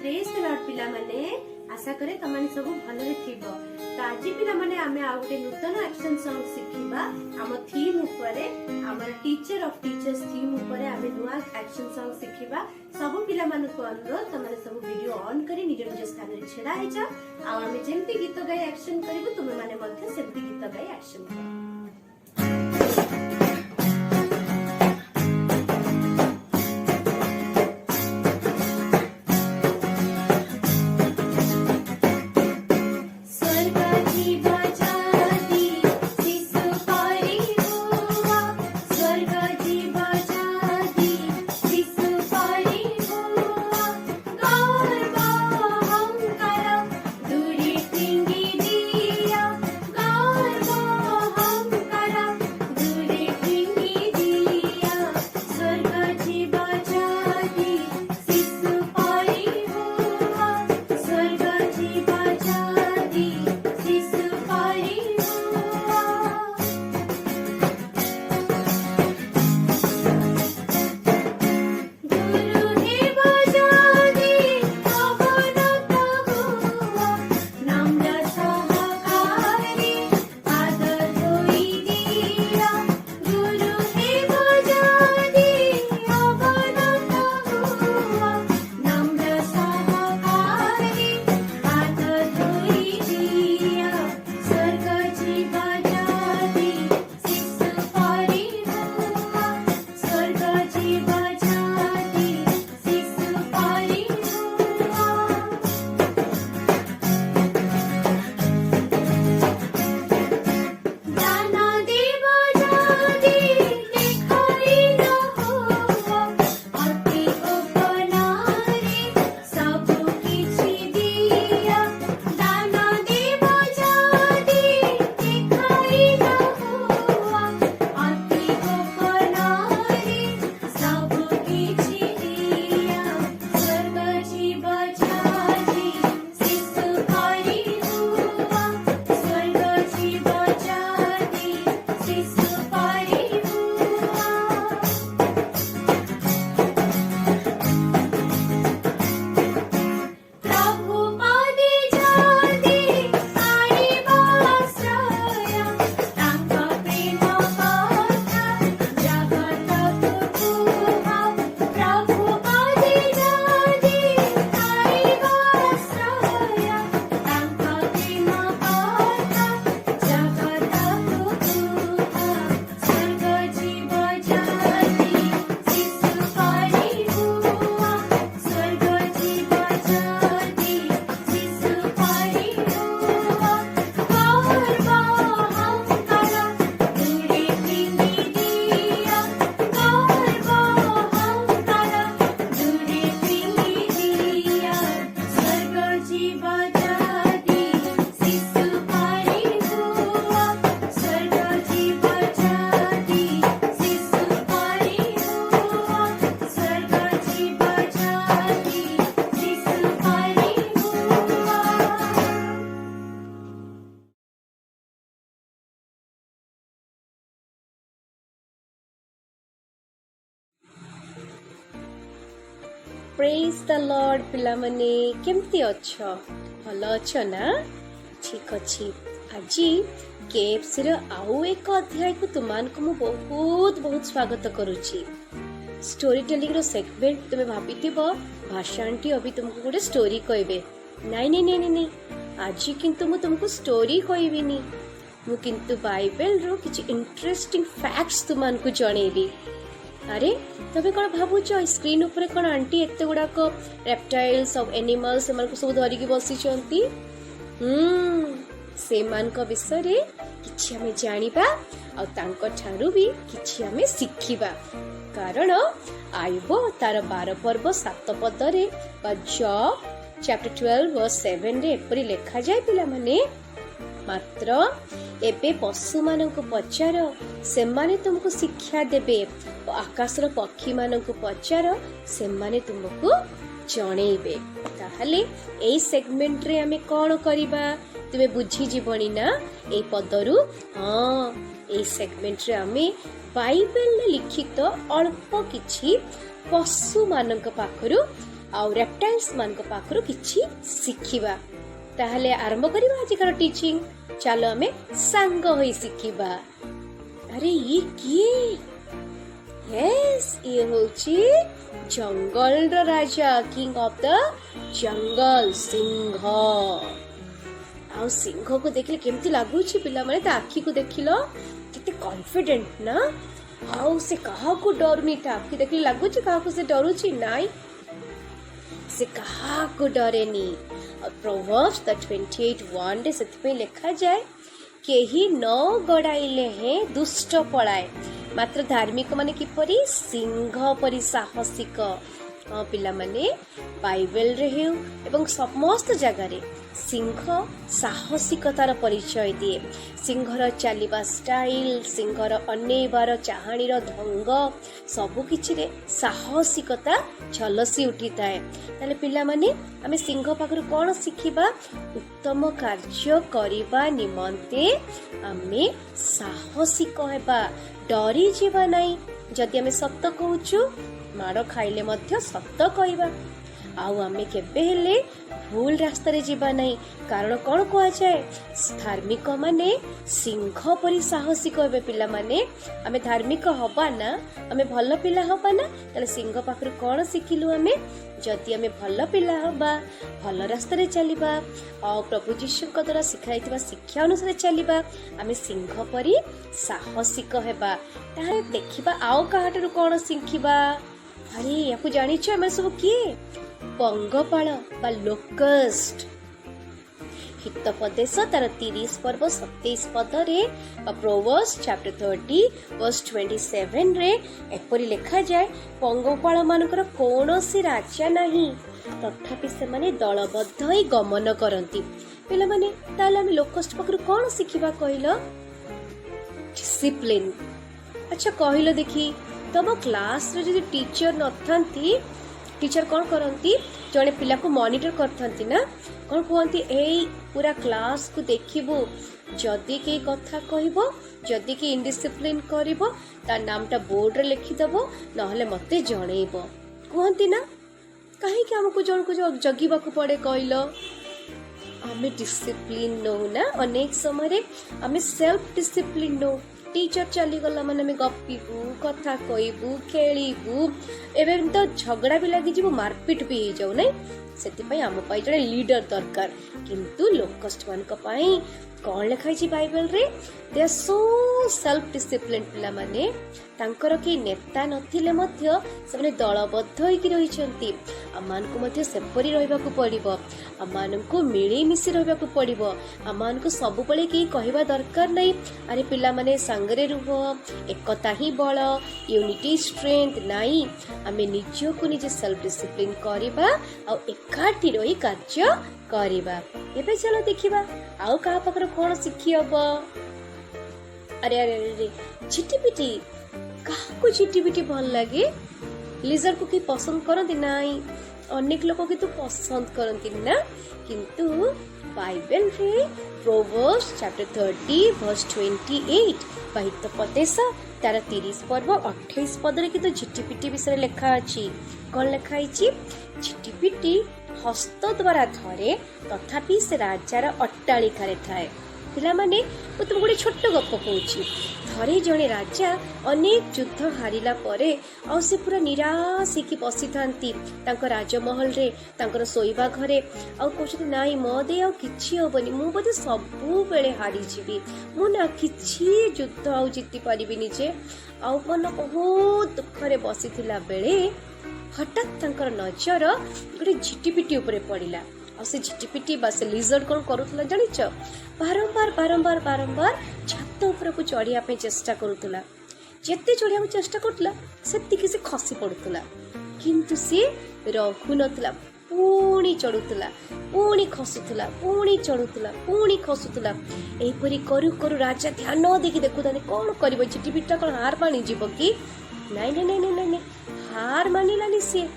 Praise the Lord पिला माने आशा करे तमाने सब भलरे थिबो। तो आज पिला माने आमे आ गोटे नूतन एक्शन सॉन्ग शिखिबा हम थीम ऊपरे हमर टीचर ऑफ टीचर्स थीम ऊपरे आमे नुआ एक्शन सॉन्ग शिखिबा। सब पिला माने को अनुरोध तमाने सब वीडियो ऑन करी निज निज स्थान रे छेड़ा हे जा आ आमे जेंति गीत गाय एक्शन करिवो तुमे माने मध्ये सेंति गीत गाय एक्शन करो। प्रेज द लॉर्ड पिला माने केमती अच्छो भलो अच्छो ना ठीक अच्छी आज केएफसी रो आउ एक अध्याय को तुमान को मु बहुत बहुत स्वागत करूची। स्टोरी टेलिंग रो सेगमेंट तुमे भाबिथिबो भाषा आंटी अभी तुमको गोटे स्टोरी कहबे। नहीं नहीं नहीं नहीं आज किंतु मु तुमको स्टोरी कहबिनी मु किंतु बाइबल रो किछि इंटरेस्टिंग फैक्ट्स तुमान को जणेबी। अरे तबे कौन भावुच स्क्रीन ऊपर कौन आंटी एते गुड़ाक रेप्टाइल्स सब एनिमल्स सब धरिकी बसी से विषय रे किछि हमें जानिबा आ तांको ठारू भी किछि हमें शिखिबा। कारण आइबो तार 12 पर्व 7 पद रे जॉब चैप्टर 12 वर्स 7 रे एपरि लेखा जाय पिला माने मात्र एबे पशु मानक पचार से माने तुमको शिक्षा देबे आकाशर पक्षी मानक पचार से माने तुमको जणेबे। ताहले एई सेगमेंट रे हमें कोन करिबा तुमे बुझी जीवनी ना ए पदरु। हाँ एई सेगमेंट रे हमें बाइबल लिखित अल्प किछि पशु मानक पाखरु आउ रेप्टाइल्स मान पाखरु किछि शिखिबा। ताहले आरंभ करिबा आजिकार टीचिंग। चलो आमे सांग होई शिखिबा। अरे ये किए? यस, ये होची जंगल रो राजा, किंग ऑफ द जंगल, सिंह। आउ सिंह को देखिले केमती लागुची पिला माने? ता आखी को देखिलो केते कॉन्फिडेंट ना। आउ से कहा को डरनी था? आखी देखिले लागुची कहा को से डरुची? नाइ, से कहा को डरेनी। प्रोवर्ब्स 28:1 रे सेतपे लिखा जाय, केही न गड़ाइले हैं दुष्ट पड़ाए, मात्र धार्मिक माने किपरि सिंह परि साहसिक। पिला माने बाइबल रे हेउ एवं समस्त जगह रे सिंह साहसिकतार परिचय दिए। सिंहर चलिबा स्टाइल, सिंहर अनेबार चाहाणीर ढंग सबु किछि रे साहसिकता झलसी उठी थाए। ताले पिला माने आमे सिंह पाखरु कोन शिखिबा? उत्तम कार्य करिबा निमंते आमे साहसिक हेबा, डरी जीवा नाही। जदि आमे सत्य कहूछु, माड़ खाइले मध्य सत्य कहबा। आउ आमे केबे हेले भूल रास्ता रे जीवा नहीं। कारण कौन कह जाए? धार्मिक माने सिंह परि साहसिक हेबे। पिला माने आमे धार्मिक हबा ना, आमे भल पिला हबा ना, ताले सिंह पाखरु कौन शिखिलु? आमे जदि आमे भल पिला हबा, भल रास्ता रे चलिबा, आ प्रभु जीशुଙ୍କ द्वारा शिखाइथिबा शिक्षा अनुसार चलिबा, आमे सिंह परि साहसिक हेबा। ताहे देखिबा आउ काहाटरु कौन शिखिबा? अरे याकु जानिछ आमे सब किए? पंगपाल बा लोकस्ट। हितोपदेश तार 30 पर्व 27 पद रे, प्रोवर्ब्स चैप्टर 30 वर्स 27 रे एपरि लिखा जाय, पंगपाल मानकर कोनोसी राजा नाही, तथापि से माने दलबद्ध होई गमन करंती। पिला माने ताले हम लोकस्ट पकरु कोन शिखिबा कहिलो? डिसिप्लिन। अच्छा कहिलो देखी, तम क्लास रे जदि टीचर नथांती, टीचर कौन करती? जड़े पिला को मॉनिटर करथंती ना। कौन कहती? एई पूरा क्लास को देखिबो, जदि के कथा कहबो, जदि के इनडिसिप्लिन करिवो, ता नामटा बोर्ड रे लिखि दबो, नहले मते जणेइबो। कहती ना। काहे कि हमको जण को जगिबा को पड़े कहलो? आमे डिसिप्लिन नो ना। अनेक समय रे आमे सेल्फ डिसिप्लिन नो। टीचर चली गला माने में गपिबू, कथा कहबू, खेलिबू, एवं तो झगड़ा भी लगी जीवो, मारपीट भी हो जाऊ नहीं। सेति पई आम पई जड़े लीडर दरकार। किंतु लोकस्ट मान को पई कौन लिखाई छी बाइबल रे? They are so self discipline. पिला माने तांकर के नेता नथिले मध्य से दलबद्ध होइकी रहिछंती। आमान को मध्य सेपरी रहबा को पड़िबो, आमान को मिली मिसी रहबा को पड़िबो। आमान को सब बळे के कहबा दरकार नहीं, अरे पिला माने संगरे रुहो, एकता ही बळ, यूनिटी स्ट्रेंथ नाही। आमे निजो को निजे सेल्फ डिसिप्लिन करिबा आ एकाठी रही कार्य करिबा। एबे चलो देखिबा आउ का पाखर कोन शिखि हबो। अरे अरे अरे झिटिपिटी, काहा को झिटिपिटी भल लागे? लिजर को की पसंद करती नाई, अनेक लोग के तो पसंद करती ना। किंतु बाइबल रे प्रोवर्ब्स चैप्टर 30 वर्स 28 हितोपदेश तार 30 पर्व 28 पद रे किंतु झिटिपिटी विषय लिखा अछि। कोन लिखा अछि? झिटिपिटी हस्त द्वारा धरे, तथापि से राजार अट्टालिका रे थाए। पिला माने मु तुम गोटे छोट गप कहूची। थरे जणे राजा अनेक युद्ध हारिला परे आ से पूरा निराश होकी बसी थांती तांको राजमहल रे, तांकर सोइबा घरे। आ कहते नाई मो दे आ किछि होबनी, मु बोधे सबु बेले हारी जीवी, मु ना किछि युद्ध आ जीति परिबिनी जे। आ मन बहुत दुखरे बसीथिला बेले हठात तांकर नजर गोटे झिटिपिटी उपरे पड़िला। आ से झिटिपिटी बा से लिजर्ड कोन करूथला जानिच? बारंबार बारंबार बारंबार छात ऊपर को चढ़िया पे चेष्टा करूथला। जेते चढ़िया को चेष्टा करथला सेतिकी से खसी पड़ुथला, किंतु से रहु नथला। पुणी चढ़ुथला, पुणी खसुथला, पुणी चढ़ुथला, पुणी खसुथला। एपरी करू करू राजा ध्यान देखि देखुथाने कोन करबो। झिटिपिटा कोन हार मानि जीवो कि? नाइ नाइ नाइ नाइ नाइ, हार मानिलानी से।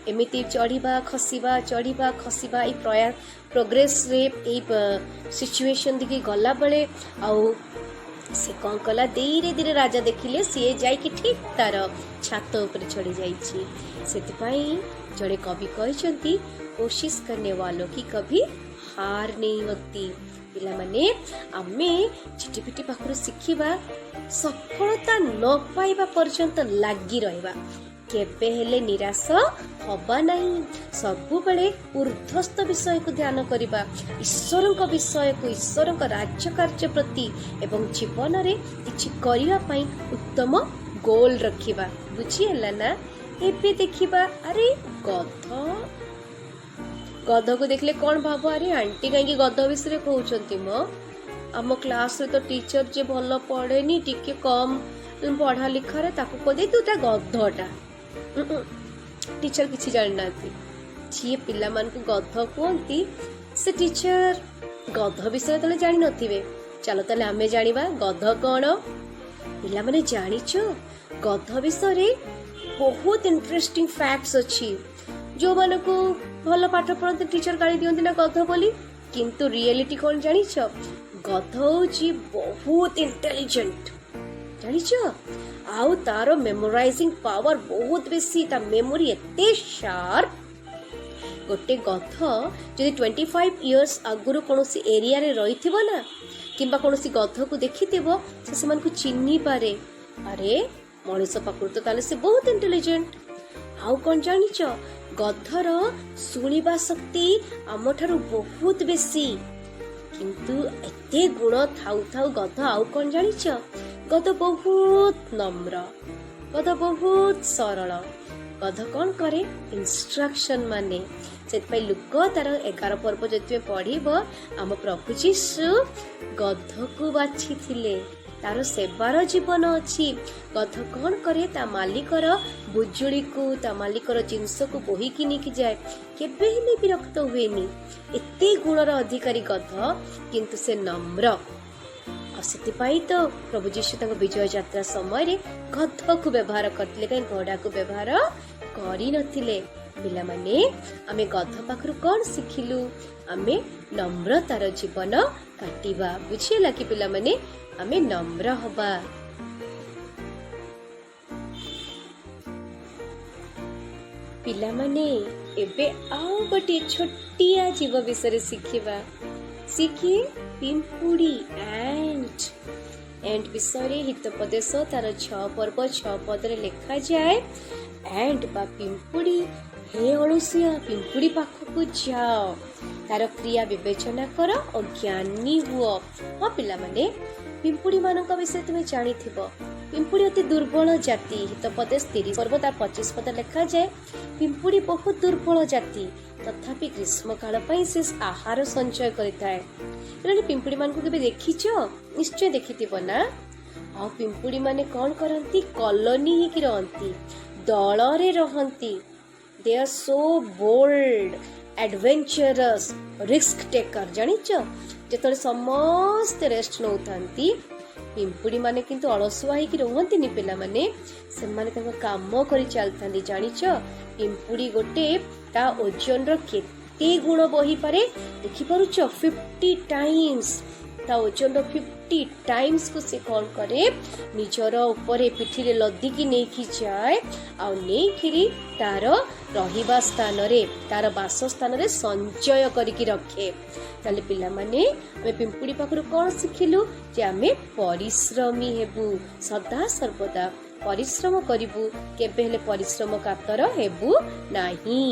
एमिति चढ़िबा खसिबा चढ़िबा खसिबा ए प्रोग्रेस रे ए सिचुएशन दिके गला बेले आउ से कौन कला धीरे धीरे राजा देखिले सी जाई कि ठीक तार छात उपरे चढ़ी जाइछि। सेतिपाई जड़े कवि कहते कोशिश करने वालों की कभी हार नहीं होती। पिला माने आमे चिटिपिटी पाखरु शिखिबा सफलता न पाइबा पर्यंत लागी रहबा केबे हेले निराश हबा नहीं। सबु बेले ऊर्ध्वस्त विषय को ध्यान करिबा, ईश्वर को विषय को, ईश्वर को राज्य कार्य प्रति एवं जीवन रे किछि करिवा पई उत्तम गोल रखिबा। बुझी हला ना? एबे देखिबा अरे गध को देखले कौन भाव अरे आंटी कहीं गध विषय कहते मो आम क्लास रे तो टीचर जे भल पढ़ेनी टिके कम पढ़ा लिखारे ताकू कदे तू ता गधटा टीचर किछि जानना जी पिला मान को गध कहती से टीचर गध विषय तले जानि नथिबे। चलो तले आमे जानिबा गध कौन। पिला माने जानिचो गध विषय रे बहुत इंटरेस्टिंग फैक्ट्स अछि जो माने को भल पाठ पढ़ते टीचर गाली दियंती ना गध बोली, किंतु रियलिटी कौन जानिछ गध होची बहुत इंटेलिजेंट जानिछ आउ तारो मेमोराइजिंग पावर बहुत बेसी, ता मेमोरी एते शार्प। गोटे गध जदि 25 इयर्स आगुरु कोनोसी एरिया रे रहिथिबो ना किंबा कोनोसी गध को देखिथिबो से समान को चिन्ही पारे अरे मଣିଷ पाखरु तो ताले से बहुत इंटेलिजेंट। आउ कौन जानिछ गधर शुणिबा शक्ति आम ठारू बहुत बेसी, किंतु एते गुण थाउ थाउ गध आउ कौन जानिछ गध बहुत नम्र, गध बहुत सरल। गध कौन करे इंस्ट्रक्शन माने से लोक तार 11 पर्व जो पढ़ब आम प्रभु जीशु गध को बाछि थिले, तार सेवार जीवन अच्छी। गध कौन करे ता मालिकर बुजुड़ी को ता मालिकर जिनस को बोहिकी नहीं जाए, केबे हेले विरक्त हुएनी। एते गुणर अधिकारी गध किंतु से नम्र। से तो प्रभु जीशु तक विजय यात्रा समय रे गध को व्यवहार करथिले, कहीं घोड़ा को व्यवहार करि नथिले। पिला माने आमे गध पाखरु कौन शिखिलु आमे नम्रतार जीवन काटिबा। बुझिला कि पिला माने आमे नम्र हबा। पिला माने एबे आउ गोटे छोटिया जीव विषय शिखिबा। शिखी पिंपुड़ी एंड विषय हितोपदेश तार 6 पर्व 6 पद रे लिखा जाए एंड बा पिंपुड़ी हे अलुसिया पिंपुड़ी पाखकु जाओ तार क्रिया विवेचना कर और ज्ञानी हुओ। हाँ पिला माने पिंपुड़ी मानक विषय तुम्हें जानी थिबो। पिंपुड़ी अति दुर्बल जाति। हितोपदेश 30 पर्व तार 25 पद लिखा जाए पिंपुड़ी बहुत दुर्बल जाति तथापि ग्रीष्म काल पई से आहार संचय करिताए। पिंपुड़ी मान को केबे देखिचो? निश्चय देखिथिबो ना। आ पिंपुड़ी माने कौन करंती कॉलोनी ही की रहंती, दल रे रहंती। They are so bold adventurous risk taker. जानिचो जेतले समस्त रेस्ट नउथांती पिंपुड़ी माने किंतु अलसुआ ही की रहंती नि। पिला माने से माने तंग काम करि चलथांती। जानिचो पिंपुड़ी गोटे ता ओजन रो केते गुण बही पारे देखि पारुच 50 टाइम्स ता ओजन रो 50 टाइम्स को से कौन करे निजर ऊपर पिठी रे लदिकी नै की जाए आ नै खिरी तार रहिबा स्थान रे तार वास स्थान रे संचय करिकी रखे। ताले पिला माने हमें पिंपुड़ी पाखरु कोन सिखिलु जे हमें परिश्रमी हेबु, सदा सर्वदा परिश्रम करिबु, केबे हेले परिश्रम कातर हेबु नाही।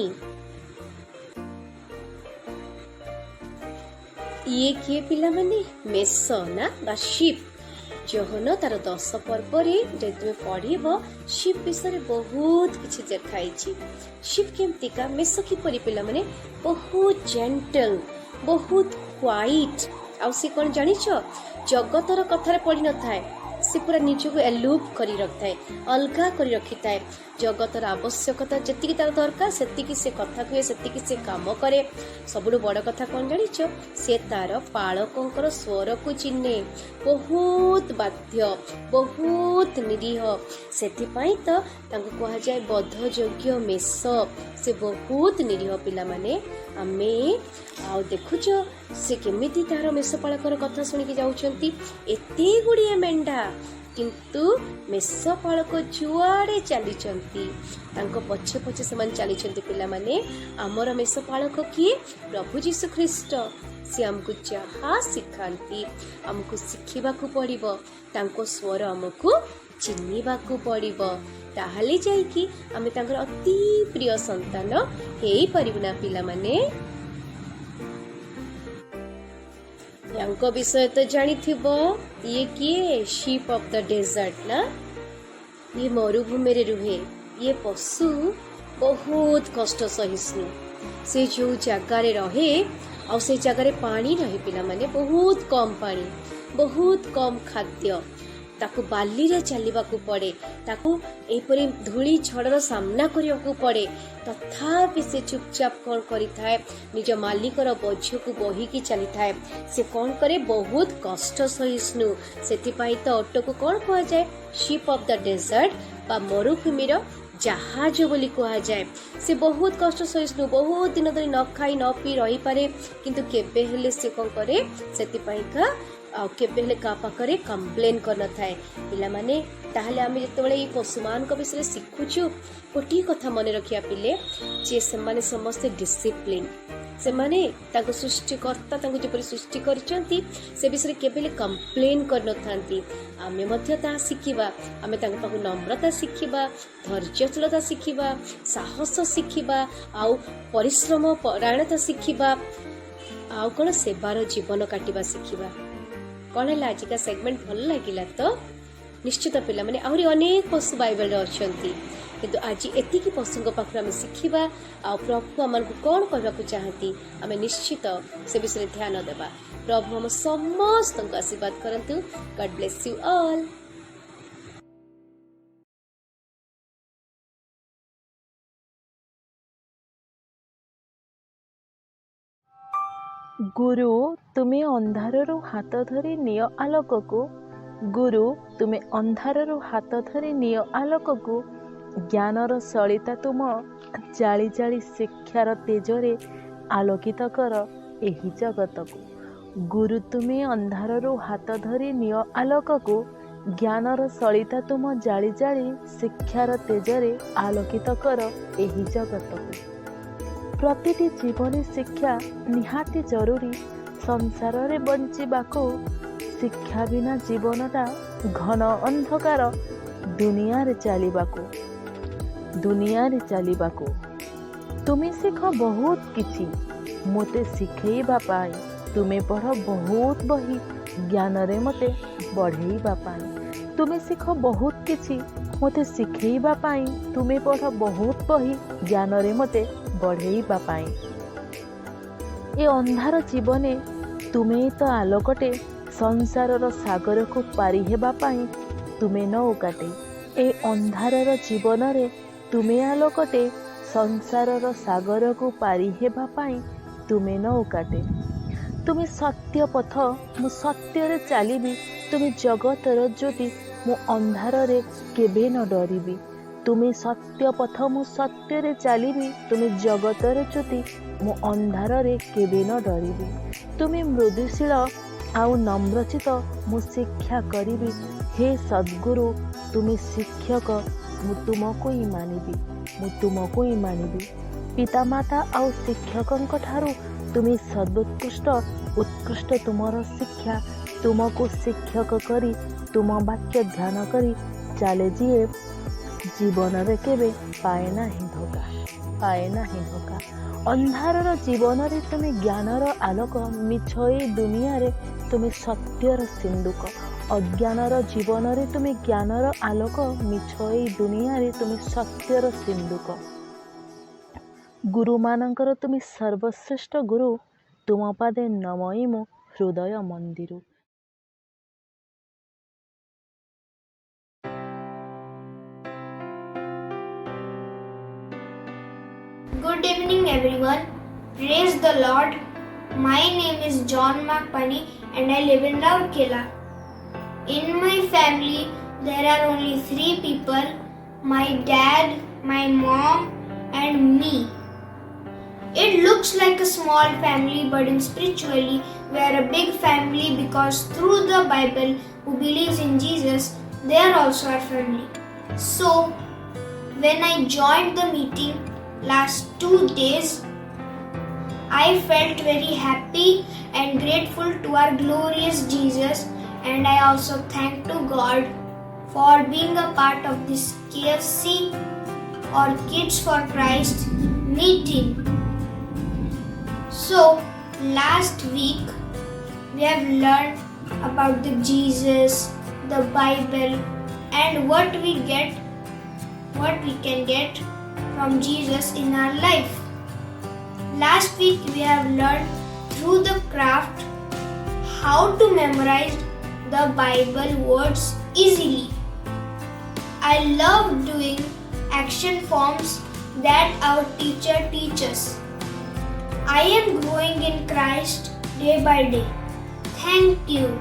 ये किए पिला माने मेष ना बा शिप जहन तार 10 पर्व रे जे तुमे पढ़िबो शिप विषय बहुत किछि देखाई छी। शिप केमती का मेष की परि पिला माने बहुत जेंटल बहुत क्वाइट। आ से कोन जानिछो जगतर कथारे पड़ी न थाए, से पूरा निज को एलूप करी रखताए, अलगा करी रखिताए। जगतर आवश्यकता जतिकी तार दरकार सेतिकी से कथा कहे, सेतिकी से काम करे। सबुठु बड़ कथा कौन जानिछ से तार पालकंकर स्वर को चिन्हे, बहुत बाध्य बहुत निरीह। सेथिपाई तो तांको कहा जाए बद्ध योग्य मेष। से बहुत निरीह पिला माने आमे आ देखुछ से केमिति तार मेष पालकर कथा सुनिकी जाउछंती। एते गुड़िए मेंढा କିନ୍ତୁ ମେଷପାଳକ ଯୁଆଡ଼େ ଚାଲିଛନ୍ତି ତାଙ୍କ ପଛେ ପଛେ ସେମାନେ ଚାଲିଛନ୍ତି। ପିଲାମାନେ, ଆମର ମେଷପାଳକ କିଏ? ପ୍ରଭୁ ଯୀଶୁ ଖ୍ରୀଷ୍ଟ। ସେ ଆମକୁ ଯାହା ଶିଖାନ୍ତି ଆମକୁ ଶିଖିବାକୁ ପଡ଼ିବ, ତାଙ୍କ ସ୍ୱର ଆମକୁ ଚିହ୍ନିବାକୁ ପଡ଼ିବ। ତାହେଲେ ଯାଇକି ଆମେ ତାଙ୍କର ଅତି ପ୍ରିୟ ସନ୍ତାନ ହେଇପାରିବୁ ନା ପିଲାମାନେ। ୟାଙ୍କ ବିଷୟ ତ ଜାଣିଥିବ, ଇଏ କିଏ? ଶିପ୍ ଅଫ୍ ଦ ଡେଜର୍ଟ ନା। ଇଏ ମରୁଭୂମିରେ ରୁହେ। ଇଏ ପଶୁ ବହୁତ କଷ୍ଟ ସହିଷ୍ଣୁ। ସେ ଯେଉଁ ଜାଗାରେ ରହେ ଆଉ ସେ ଜାଗାରେ ପାଣି ରହେ ପିଲାମାନେ, ବହୁତ କମ୍ ପାଣି, ବହୁତ କମ୍ ଖାଦ୍ୟ, ତାକୁ ବାଲିରେ ଚାଲିବାକୁ ପଡ଼େ, ତାକୁ ଏହିପରି ଧୂଳି ଝଡ଼ର ସାମ୍ନା କରିବାକୁ ପଡ଼େ। ତଥାପି ସେ ଚୁପଚାପ କ'ଣ କରିଥାଏ? ନିଜ ମାଲିକର ବୋଝକୁ ବୋହିକି ଚାଲିଥାଏ। ସେ କ'ଣ କରେ? ବହୁତ କଷ୍ଟ ସହିଷ୍ଣୁ। ସେଥିପାଇଁ ତ ଅଟୋକୁ କ'ଣ କୁହାଯାଏ? ଶିପ୍ ଅଫ୍ ଦ ଡେଜର୍ଟ ବା ମରୁଭୂମିର ଜାହାଜ ବୋଲି କୁହାଯାଏ। ସେ ବହୁତ କଷ୍ଟ ସହିଷ୍ଣୁ, ବହୁତ ଦିନ ଧରି ନ ଖାଇ ନ ପିଇ ରହିପାରେ, କିନ୍ତୁ କେବେ ହେଲେ ସେ କ'ଣ କରେ? ସେଥିପାଇଁକା ଆଉ କେବେ ହେଲେ କାହା ପାଖରେ କମ୍ପ୍ଲେନ୍ କରିନଥାଏ। ପିଲାମାନେ, ତାହେଲେ ଆମେ ଯେତେବେଳେ ଏଇ ପଶୁମାନଙ୍କ ବିଷୟରେ ଶିଖୁଛୁ, ଗୋଟିଏ କଥା ମନେ ରଖିବା ପିଲେ, ଯେ ସେମାନେ ସମସ୍ତେ ଡିସିପ୍ଲିନ୍। ସେମାନେ ତାଙ୍କ ସୃଷ୍ଟିକର୍ତ୍ତା ତାଙ୍କୁ ଯେପରି ସୃଷ୍ଟି କରିଛନ୍ତି ସେ ବିଷୟରେ କେବେ ହେଲେ କମ୍ପ୍ଲେନ୍ କରିନଥାନ୍ତି। ଆମେ ମଧ୍ୟ ତାହା ଶିଖିବା। ଆମେ ତାଙ୍କ ପାଖକୁ ନମ୍ରତା ଶିଖିବା, ଧୈର୍ଯ୍ୟଶୀଳତା ଶିଖିବା, ସାହସ ଶିଖିବା, ଆଉ ପରିଶ୍ରମ ପରାୟଣତା ଶିଖିବା, ଆଉ କ'ଣ? ସେବାର ଜୀବନ କାଟିବା ଶିଖିବା। କ'ଣ ହେଲା? ଆଜିକା ସେଗମେଣ୍ଟ ଭଲ ଲାଗିଲା ତ? ନିଶ୍ଚିତ ପିଲାମାନେ, ଆହୁରି ଅନେକ ପଶୁ ବାଇବଲରେ ଅଛନ୍ତି, କିନ୍ତୁ ଆଜି ଏତିକି ପଶୁଙ୍କ ପାଖରୁ ଆମେ ଶିଖିବା। ଆଉ ପ୍ରଭୁ ଆମକୁ କ'ଣ କହିବାକୁ ଚାହାନ୍ତି ଆମେ ନିଶ୍ଚିତ ସେ ବିଷୟରେ ଧ୍ୟାନ ଦେବା। ପ୍ରଭୁ ଆମ ସମସ୍ତଙ୍କୁ ଆଶୀର୍ବାଦ କରନ୍ତୁ। ଗଡ୍ ବ୍ଲେସ୍ ୟୁ ଅଲ୍। ଗୁରୁ ତୁମେ ଅନ୍ଧାରରୁ ହାତ ଧରି ନିଅ ଆଲୋକକୁ। ଗୁରୁ ତୁମେ ଅନ୍ଧାରରୁ ହାତ ଧରି ନିଅ ଆଲୋକକୁ। ଜ୍ଞାନର ସଳିତା ତୁମ ଜାଳି ଜାଳି ଶିକ୍ଷାର ତେଜରେ ଆଲୋକିତ କର ଏହି ଜଗତକୁ। ଗୁରୁ ତୁମେ ଅନ୍ଧାରରୁ ହାତ ଧରି ନିଅ ଆଲୋକକୁ। ଜ୍ଞାନର ସଳିତା ତୁମ ଜାଳି ଜାଳି ଶିକ୍ଷାର ତେଜରେ ଆଲୋକିତ କର ଏହି ଜଗତକୁ। ପ୍ରତିଟି ଜୀବନୀ ଶିକ୍ଷା ନିହାତି ଜରୁରୀ ସଂସାରରେ ବଞ୍ଚିବାକୁ। ଶିକ୍ଷା ବିନା ଜୀବନଟା ଘନ ଅନ୍ଧକାର। ଦୁନିଆରେ ଚାଲିବାକୁ ତୁମେ ଶିଖ ବହୁତ କିଛି ମୋତେ ଶିଖେଇବା ପାଇଁ। ତୁମେ ପଢ଼ ବହୁତ ବହି ଜ୍ଞାନରେ ମୋତେ ବଢ଼େଇବା ପାଇଁ। ତୁମେ ଶିଖ ବହୁତ କିଛି ମୋତେ ଶିଖେଇବା ପାଇଁ। ତୁମେ ପଢ଼ ବହୁତ ବହି ଜ୍ଞାନରେ ମୋତେ ବଢ଼େଇବା ପାଇଁ। ଏ ଅନ୍ଧାର ଜୀବନେ ତୁମେ ତ ଆଲୋକଟେ ସଂସାରର ସାଗରକୁ ପାରି ହେବା ପାଇଁ ତୁମେ ନୌକାଟେ। ଏ ଅନ୍ଧାରର ଜୀବନରେ ତୁମେ ଆଲୋକଟେ ସଂସାରର ସାଗରକୁ ପାରି ହେବା ପାଇଁ ତୁମେ ନୌକାଟେ। ତୁମେ ସତ୍ୟ ପଥ, ମୁଁ ସତ୍ୟରେ ଚାଲିବି। ତୁମେ ଜଗତର ଜ୍ୟୋତି, ମୁଁ ଅନ୍ଧାରରେ କେବେ ନ ଡରିବି। ତୁମେ ସତ୍ୟ ପଥ, ମୁଁ ସତ୍ୟରେ ଚାଲିବି। ତୁମେ ଜଗତର ଜ୍ୟୋତି, ମୁଁ ଅନ୍ଧାରରେ କେବେ ନ ଡରିବି। ତୁମେ ମୃଦୁଶୀଳ ଆଉ ନମ୍ରଚିତ, ମୁଁ ଶିକ୍ଷା କରିବି। ହେ ସଦ୍ଗୁରୁ ତୁମେ ଶିକ୍ଷକ, ମୁଁ ତୁମକୁ ହିଁ ମାନିବି। ପିତାମାତା ଆଉ ଶିକ୍ଷକଙ୍କ ଠାରୁ ତୁମେ ଉତ୍କୃଷ୍ଟ ତୁମର ଶିକ୍ଷା। ତୁମକୁ ଶିକ୍ଷକ କରି ତୁମ ବାକ୍ୟ ଧ୍ୟାନ କରି ଚାଲେ ଯିଏ, ଜୀବନରେ କେବେ ପାଏ ନାହିଁ ଧୋକା। ଅନ୍ଧାରର ଜୀବନରେ ତୁମେ ଜ୍ଞାନର ଆଲୋକ। ମିଛ ଏଇ ଦୁନିଆରେ ତୁମେ ସତ୍ୟର ସିନ୍ଦୁକ। ଅଜ୍ଞାନର ଜୀବନରେ ତୁମେ ଜ୍ଞାନର ଆଲୋକ। ମିଛ ଏଇ ଦୁନିଆରେ ତୁମେ ସତ୍ୟର ସିନ୍ଦୁକ। ଗୁରୁମାନଙ୍କର ତୁମେ ସର୍ବଶ୍ରେଷ୍ଠ ଗୁରୁ। ତୁମ ପାଦେ ନମଇ ମୁଁ ହୃଦୟ ମନ୍ଦିରୁ। Good evening everyone. Praise the Lord. My name is John Makpani and I live in Rourkela. In my family there are only 3 people, my dad, my mom and me. It looks like a small family, but in spiritually we are a big family because through the Bible who believes in Jesus, They are also our family. So, when I joined the meeting last 2 days, I felt very happy and grateful to our glorious Jesus, and I also thank to God for being a part of this KFC or Kids for Christ meeting. So, last week we have learned about the Jesus, the Bible, and what we can get from Jesus in our life. Last week we have learned through the craft how to memorize the Bible words easily. I love doing action forms that our teacher teaches. I am growing in Christ day by day. Thank you.